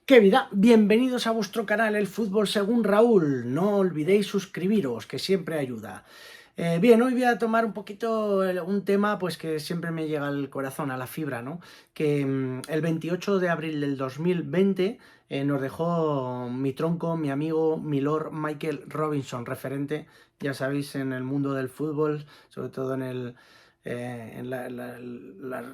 ¡Qué vida! Bienvenidos a vuestro canal El Fútbol Según Raúl. No olvidéis suscribiros, que siempre ayuda. Bien, hoy voy a tomar un poquito un tema pues que siempre me llega al corazón, a la fibra, ¿no? Que el 28 de abril del 2020 nos dejó mi tronco, mi amigo, mi Lord Michael Robinson, referente, ya sabéis, en el mundo del fútbol, sobre todo en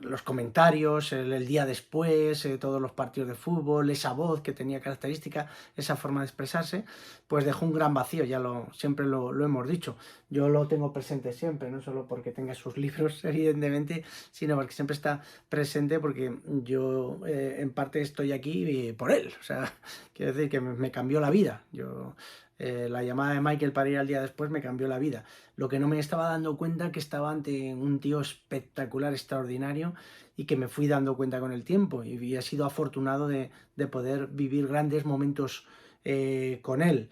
los comentarios, el día después, todos los partidos de fútbol, esa voz que tenía característica, esa forma de expresarse, pues dejó un gran vacío, siempre lo hemos dicho. Yo lo tengo presente siempre, no solo porque tenga sus libros, evidentemente, sino porque siempre está presente porque yo en parte estoy aquí por él. O sea, quiero decir que me cambió la vida. La llamada de Michael para ir al día después me cambió la vida. Lo que no me estaba dando cuenta que estaba ante un tío espectacular, extraordinario, y que me fui dando cuenta con el tiempo. Y he sido afortunado de poder vivir grandes momentos con él.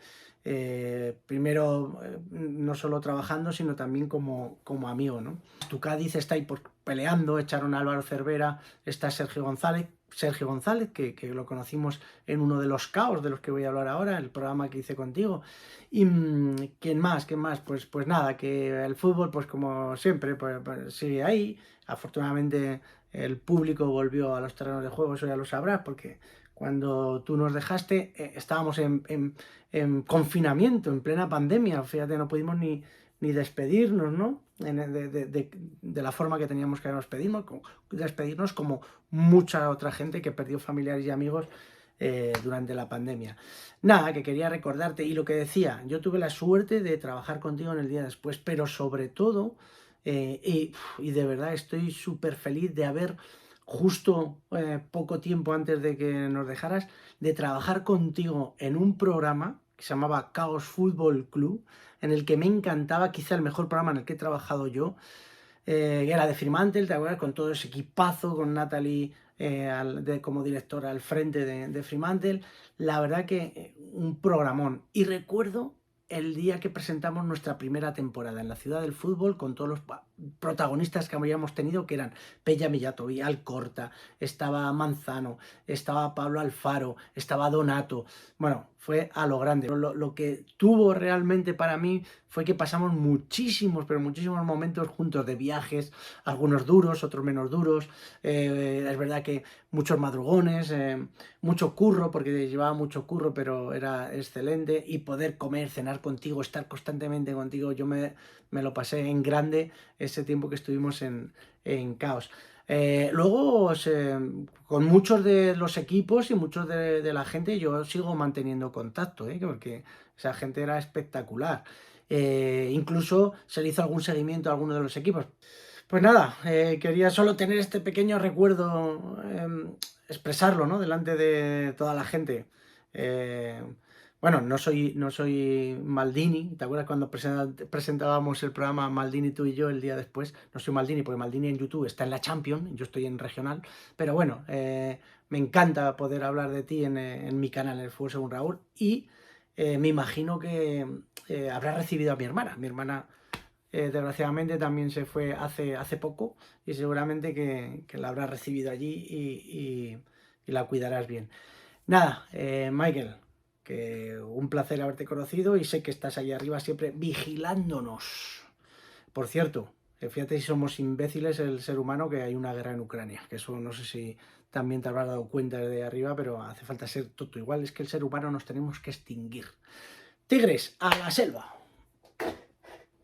Primero, no solo trabajando, sino también como amigo, ¿no? Tu Cádiz está ahí peleando, echaron a Álvaro Cervera, está Sergio González, que lo conocimos en uno de los caos de los que voy a hablar ahora, el programa que hice contigo. Y ¿quién más? Pues nada, que el fútbol, pues como siempre, pues sigue ahí. Afortunadamente el público volvió a los terrenos de juego, eso ya lo sabrás, porque cuando tú nos dejaste estábamos en confinamiento, en plena pandemia, fíjate, no pudimos ni despedirnos, ¿no? De la forma que teníamos que despedirnos, como mucha otra gente que perdió familiares y amigos durante la pandemia. Nada, que quería recordarte, y lo que decía, yo tuve la suerte de trabajar contigo en el día después, pero sobre todo, y de verdad estoy súper feliz de haber justo poco tiempo antes de que nos dejaras, de trabajar contigo en un programa que se llamaba Caos Fútbol Club, en el que me encantaba, quizá el mejor programa en el que he trabajado yo, era de Fremantle, ¿te acuerdas? Con todo ese equipazo, con Natalie como directora al frente de Fremantle. La verdad que un programón. Y recuerdo el día que presentamos nuestra primera temporada en la Ciudad del Fútbol con todos los protagonistas que habíamos tenido, que eran Pella Millatovi, Alcorta, estaba Manzano, estaba Pablo Alfaro, estaba Donato. Bueno, fue a lo grande. Lo que tuvo realmente para mí fue que pasamos muchísimos, pero muchísimos momentos juntos de viajes, algunos duros, otros menos duros. Es verdad que muchos madrugones, mucho curro, porque llevaba mucho curro, pero era excelente. Y poder comer, cenar contigo, estar constantemente contigo, yo me lo pasé en grande ese tiempo que estuvimos en Caos. Luego, con muchos de los equipos y muchos de la gente, yo sigo manteniendo contacto, porque esa gente era espectacular. Incluso se le hizo algún seguimiento a alguno de los equipos. Pues nada, quería solo tener este pequeño recuerdo, expresarlo, ¿no? Delante de toda la gente. Eh, bueno, no soy Maldini. ¿Te acuerdas cuando presentábamos el programa Maldini tú y yo el día después? No soy Maldini, porque Maldini en YouTube está en la Champions, yo estoy en regional. Pero bueno, me encanta poder hablar de ti en mi canal, en el Fútbol Según Raúl. Y me imagino que habrá recibido a mi hermana. Mi hermana desgraciadamente también se fue hace poco, y seguramente que la habrás recibido allí y la cuidarás bien. Nada, Michael, que un placer haberte conocido, y sé que estás ahí arriba siempre vigilándonos. Por cierto, fíjate si somos imbéciles el ser humano, que hay una guerra en Ucrania, que eso no sé si también te habrás dado cuenta de arriba, pero hace falta ser tonto. Igual es que el ser humano nos tenemos que extinguir. Tigres, a la selva.